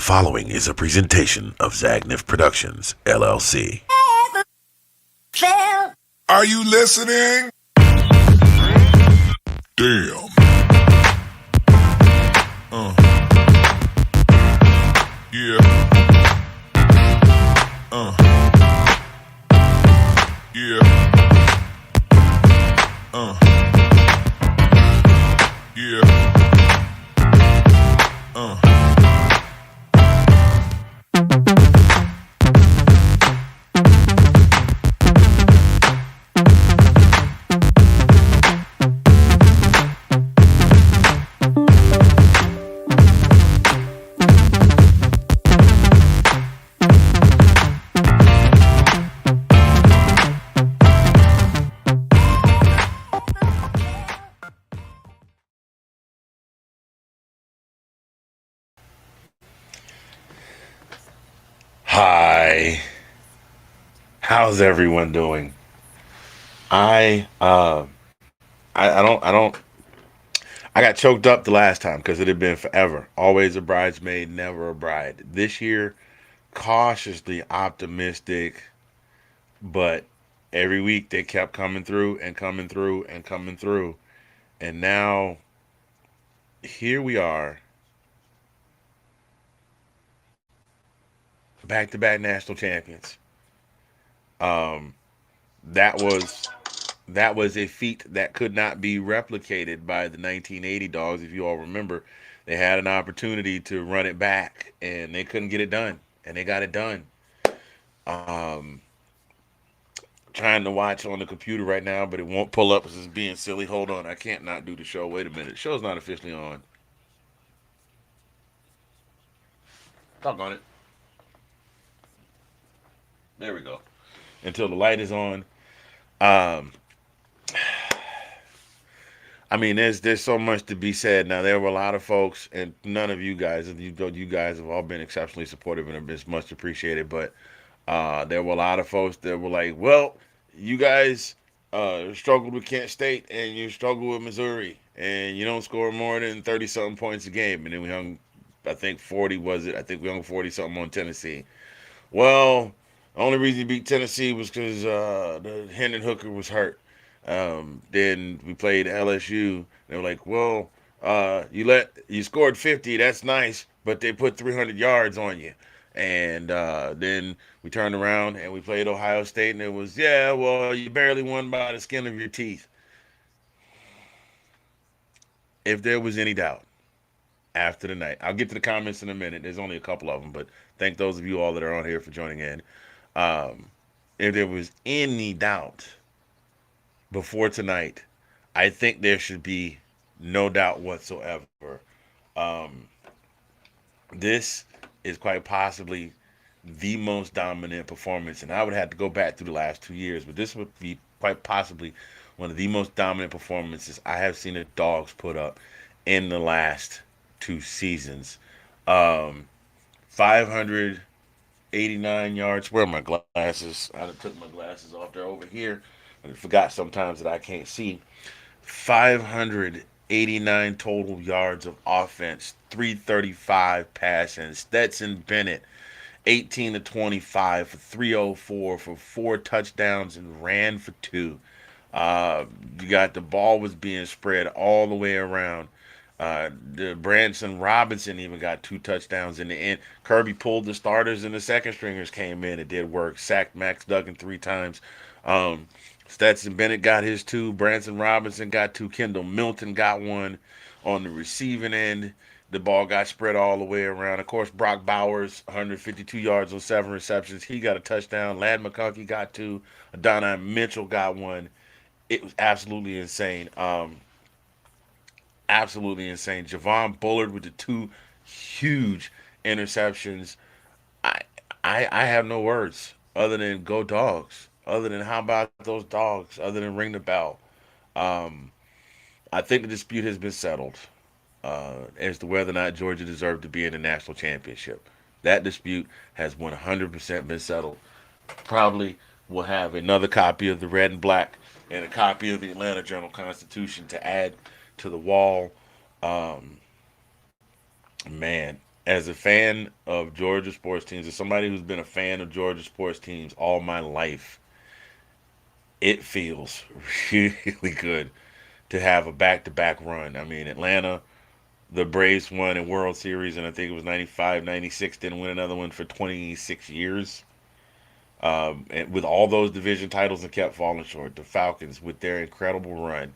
following is a presentation of Zagnif Productions, LLC. Are you listening? Damn. Yeah. Yeah. Yeah. Hi. How's everyone doing? I I got choked up the last time because it had been forever. Always a bridesmaid, never a bride. This year, cautiously optimistic, but every week they kept coming through and coming through and coming through. And now here we are, back to back national champions. Um, that was that was a feat that could not be replicated by the 1980 Dogs. If you all remember, they had an opportunity to run it back and they couldn't get it done, and they got it done. Um, Trying to watch on the computer right now, but it won't pull up because it's being silly. Hold on, I can't not do the show. Wait a minute, the show's not officially on. Talk on it. There we go. Until the light is on. Um, I mean, there's so much to be said. Now there were a lot of folks, and none of you guys, you guys have all been exceptionally supportive and have been much appreciated. But there were a lot of folks that were like, "Well, you guys struggled with Kent State and you struggled with Missouri, and you don't score more than 30 something points a game." And then we hung, I think 40 was it? I think we hung 40 something on Tennessee. Well, the only reason he beat Tennessee was because the Hendon Hooker was hurt. Then we played LSU. They were like, "Well, you scored 50. That's nice, but they put 300 yards on you." And then we turned around and we played Ohio State, and it was, "Yeah, well, you barely won by the skin of your teeth." If there was any doubt after the night, I'll get to the comments in a minute. There's only a couple of them, but thank those of you all that are on here for joining in. Um, if there was any doubt before tonight, I think there should be no doubt whatsoever. Um, this is quite possibly the most dominant performance, and I would have to go back through the last 2 years, but this would be quite possibly one of the most dominant performances I have seen the Dogs put up in the last 2 seasons. 589 yards. Where are my glasses? I took my glasses off. They're over here. I forgot sometimes that I can't see. 589 total yards of offense, 335 passing. Stetson Bennett, 18 to 25 for 304 for 4 touchdowns and ran for two. You got the ball was being spread all the way around. The Branson Robinson even got 2 touchdowns in the end. Kirby pulled the starters and the second stringers came in. It did work. Sacked Max Duggan 3 times. Um, Stetson Bennett got his two. Branson Robinson got two. Kendall Milton got one on the receiving end. The ball got spread all the way around. Of course, Brock Bowers, 152 yards on 7 receptions. He got a touchdown. Ladd McConkey got two. Adonai Mitchell got one. It was absolutely insane. Absolutely insane. Javon Bullard with the two huge interceptions. I I have no words other than go Dogs. Other than how about those Dogs? Other than ring the bell. Um, I think the dispute has been settled as to whether or not Georgia deserved to be in the national championship. That dispute has 100% been settled. Probably will have another copy of the red and black and a copy of the Atlanta Journal Constitution to add to the wall. Um, Man, as a fan of Georgia sports teams, as somebody who's been a fan of Georgia sports teams all my life, it feels really good to have a back-to-back run. I mean, Atlanta, the Braves won a World Series, and I think it was 95, 96. Didn't win another one for 26 years. And with all those division titles and kept falling short. The Falcons, with their incredible run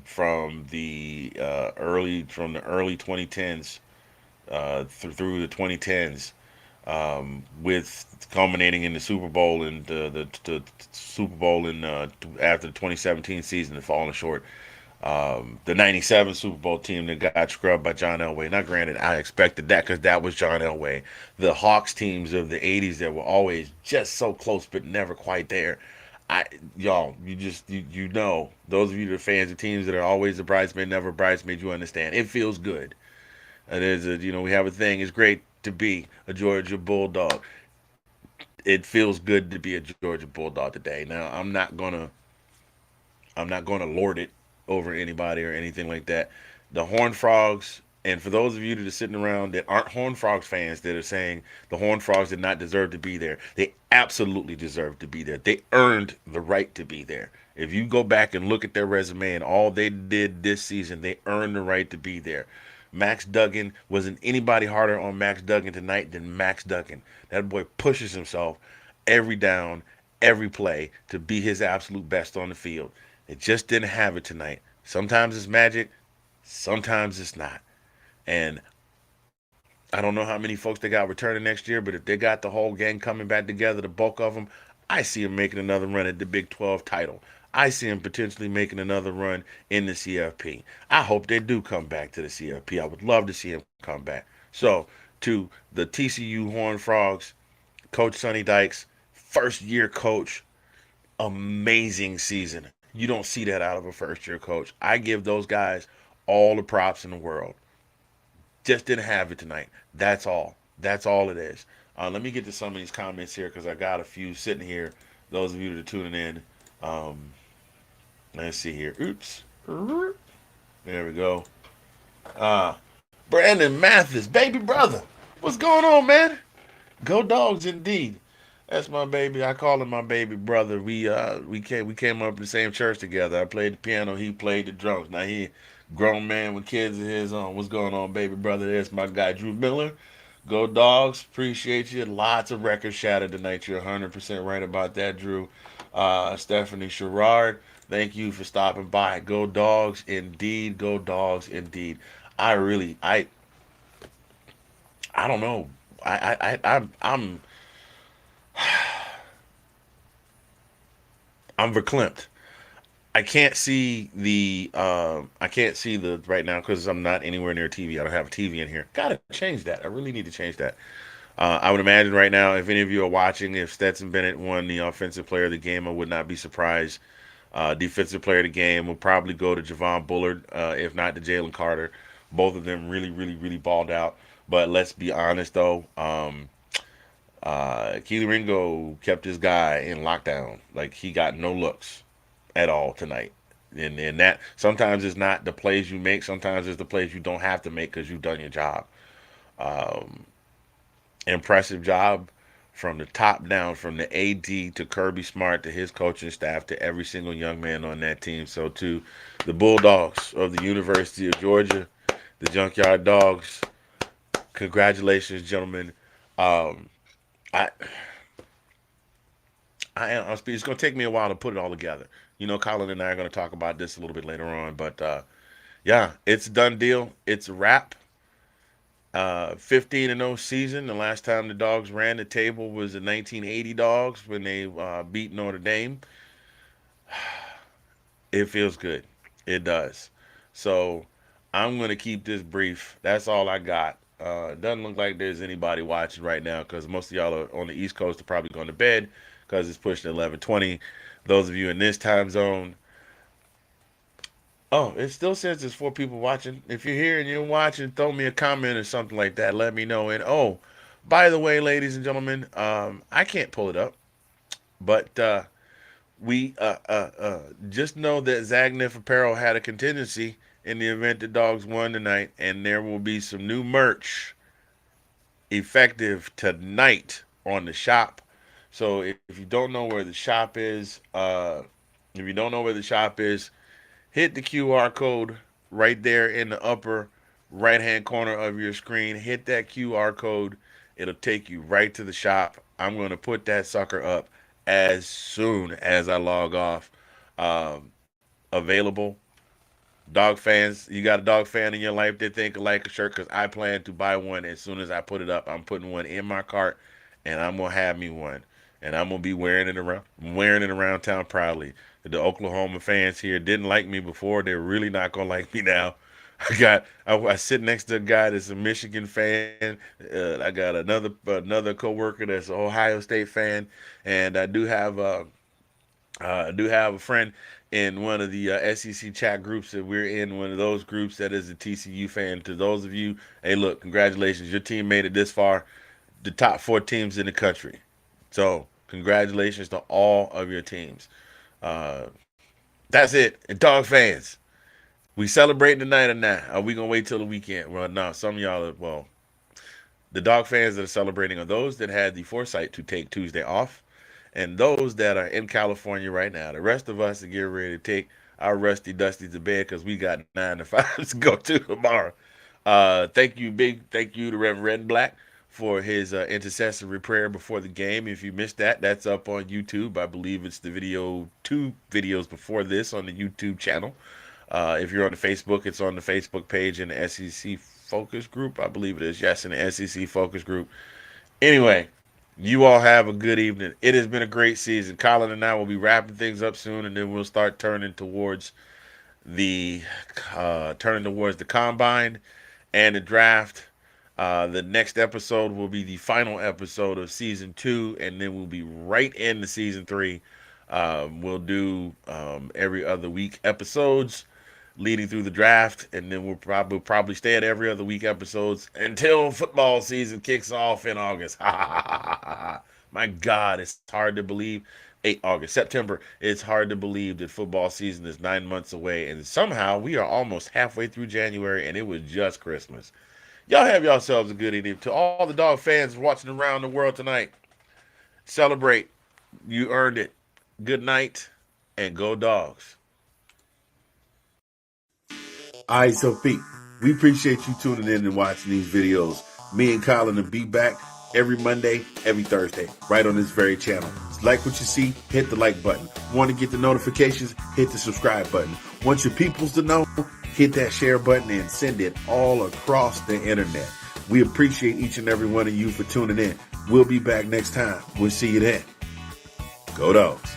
from the early 2010s through the 2010s, with culminating in the Super Bowl and the Super Bowl in after the 2017 season and falling short. The '97 Super Bowl team that got scrubbed by John Elway. Now, granted, I expected that because that was John Elway. The Hawks teams of the '80s that were always just so close but never quite there. I y'all, you know, those of you that are fans of teams that are always a bridesmaid, never a bridesmaid, you understand. It feels good. There's a we have a thing. It's great to be a Georgia Bulldog. It feels good to be a Georgia Bulldog today. Now, I'm not going to lord it over anybody or anything like that. The Horned Frogs, and for those of you that are sitting around that aren't Horned Frogs fans that are saying the Horned Frogs did not deserve to be there, they absolutely deserve to be there. They earned the right to be there. If you go back and look at their resume and all they did this season, they earned the right to be there. Max Duggan wasn't anybody harder on Max Duggan tonight than Max Duggan. That boy pushes himself every down, every play to be his absolute best on the field. It just didn't have it tonight. Sometimes it's magic, sometimes it's not. And I don't know how many folks they got returning next year, but if they got the whole gang coming back together, the bulk of them, I see them making another run at the Big 12 title. I see them potentially making another run in the CFP. I hope they do come back to the CFP. I would love to see them come back. So, to the TCU Horned Frogs, Coach Sonny Dykes, first year coach, amazing season. You don't see that out of a first year coach. I give those guys all the props in the world. Just didn't have it tonight. That's all. That's all it is. Let me get to some of these comments here because I got a few sitting here. Those of you that are tuning in, um, let's see here. Oops. There we go. Uh, Brandon Mathis, baby brother. What's going on, man? Go dogs indeed. That's my baby. I call him my baby brother. We came up in the same church together. I played the piano, he played the drums. Now he grown man with kids of his own. What's going on, baby brother? There's my guy Drew Miller. Go dogs. Appreciate you. Lots of records shattered tonight. You're 100% right about that, Drew. Stephanie Sherrard, thank you for stopping by. Go dogs indeed. Go dogs indeed. I really I don't know. I'm verklempt. I can't see the right now because I'm not anywhere near TV. I don't have a TV in here. Gotta change that. I really need to change that. I would imagine right now, if any of you are watching, if Stetson Bennett won the offensive player of the game, I would not be surprised. Defensive player of the game will probably go to Javon Bullard, if not to Jalen Carter. Both of them really, really, really balled out. But let's be honest though, Keely Ringo kept his guy in lockdown. Like he got no looks at all tonight. And that sometimes it's not the plays you make. Sometimes it's the plays you don't have to make because you've done your job. Um, Impressive job from the top down, from the AD to Kirby Smart to his coaching staff to every single young man on that team. So to the Bulldogs of the University of Georgia, the Junkyard Dogs, congratulations, gentlemen. Um, I it's going to take me a while to put it all together. Colin and I are going to talk about this a little bit later on, but yeah, it's a done deal. It's a wrap. 15-0 season. The last time the Dogs ran the table was the 1980 Dogs when they beat Notre Dame. It feels good. It does. So I'm going to keep this brief. That's all I got. It doesn't look like there's anybody watching right now because most of y'all are on the East Coast are probably going to bed because it's pushing 11:20. Those of you in this time zone, oh, it still says there's 4 people watching. If you're here and you're watching, throw me a comment or something like that. Let me know. And oh, by the way, ladies and gentlemen, I can't pull it up, but we just know that Zagnif Apparel had a contingency in the event the Dogs won tonight, and there will be some new merch. effective tonight on the shop. So if you don't know where the shop is, hit the QR code right there in the upper right hand corner of your screen. Hit that QR code. It'll take you right to the shop. I'm going to put that sucker up as soon as I log off. Um, Available. Dog fans, you got a dog fan in your life that think like a shirt? Because I plan to buy one as soon as I put it up. I'm putting one in my cart, and I'm gonna have me one, and I'm gonna be wearing it around town proudly. The Oklahoma fans here didn't like me before; they're really not gonna like me now. I sit next to a guy that's a Michigan fan. I got another coworker that's an Ohio State fan, and I do have a friend in one of the SEC chat groups that we're in, one of those groups that is a TCU fan. To those of you, hey, look, congratulations. Your team made it this far, the top 4 teams in the country. So, congratulations to all of your teams. Uh, that's it. And dog fans, we celebrating tonight or not? Are we going to wait till the weekend? Well, no, some of y'all, the dog fans that are celebrating are those that had the foresight to take Tuesday off and those that are in California right now. The rest of us are getting ready to take our rusty dusty to bed because we got 9 to 5 to go to tomorrow. Big thank you to Reverend Red and Black for his intercessory prayer before the game. If you missed that, that's up on YouTube. I believe it's the video, 2 videos before this on the YouTube channel. If you're on the Facebook, it's on the Facebook page in the SEC Focus Group. I believe it is. Yes, in the SEC Focus Group. Anyway, you all have a good evening. It has been a great season. Colin and I will be wrapping things up soon, and then we'll start the turning towards the combine and the draft. The next episode will be the final episode of season 2, and then we'll be right into season 3. We'll do every other week episodes leading through the draft, and then we'll probably stay at every other week episodes until football season kicks off in August. My God, it's hard to believe. September. It's hard to believe that football season is 9 months away, and somehow we are almost halfway through January, and it was just Christmas. Y'all have yourselves a good evening. To all the dog fans watching around the world tonight, celebrate. You earned it. Good night, and go Dogs. All right, so Pete, we appreciate you tuning in and watching these videos. Me and Colin will be back every Monday, every Thursday, right on this very channel. Like what you see, hit the like button. Want to get the notifications, hit the subscribe button. Want your peoples to know, hit that share button and send it all across the internet. We appreciate each and every one of you for tuning in. We'll be back next time. We'll see you then. Go Dogs.